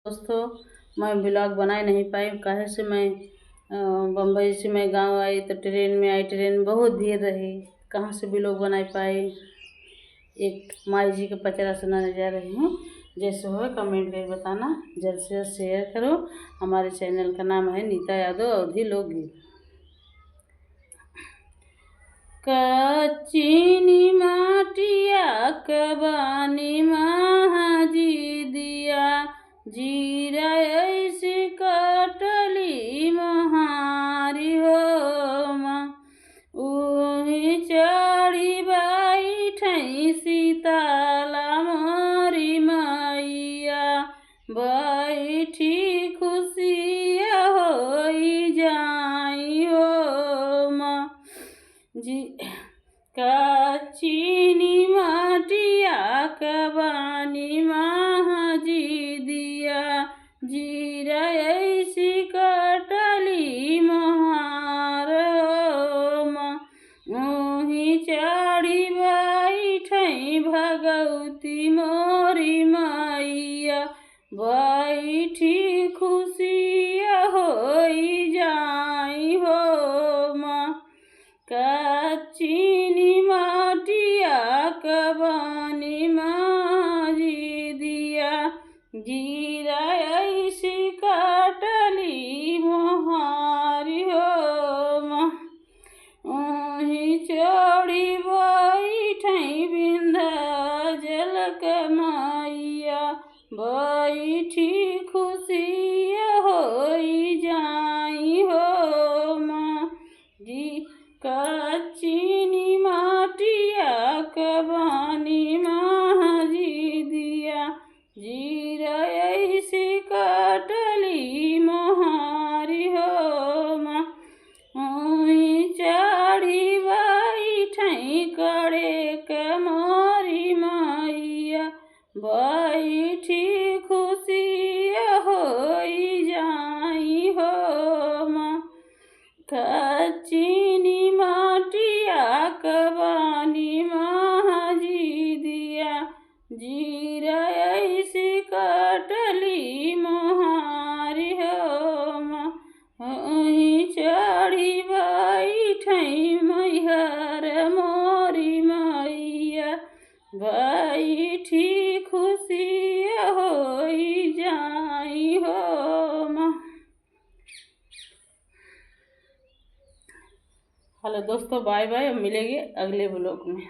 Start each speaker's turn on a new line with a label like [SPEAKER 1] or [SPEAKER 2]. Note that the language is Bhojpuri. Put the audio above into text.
[SPEAKER 1] दोस्तों, मैं ब्लॉग बना नहीं पाई काहे से मैं बम्बई से मैं गांव आई तो ट्रेन में आई। ट्रेन में बहुत भीड़ रही, कहाँ से ब्लॉग बना पाई। एक माई जी के पचरा सुनाने जा रही हूँ। जैसे हो कमेंट करके बताना, जल्द से जल्द शेयर करो। हमारे चैनल का नाम है नीता यादव अवधी लोकगीत। कच्ची माटिया कबानी महाजी दिया जीरा ऐसे कटली महारी हो उही चढ़ी बैठी सीताला मोरी मैया बैठी खुशिया हो जाई हो जी। कच्ची माटिया कबानी महाजी दिया जीरा ऐसी कटली महार मोही चढ़ी बैठी भगवती मोरी मैया बैठी खुशिया हो जाई हो कच्ची माटिया कबानी माजी दिया जीरा ऐसी कटली मोहारी हो ओही चढ़ी बैठी विंध्याचल मैया बैठी खुशिया हो जाई हो जी। कच्ची माटिया कबानी महाजी दिया जीरा ऐसी कटली मोहारी हो चढ़ी बैठी करे कमरी मैया बैठी खुशिया हो जाई हो कच्ची माटिया कबानी महाजी दिया जीरा ऐसी कटली मोहारी हो चढ़ी बैठी मैहर मोरी मैया बैठी खुशिया हो जाई हो हेलो दोस्तों, बाय बाय। मिलेंगे अगले ब्लॉग में।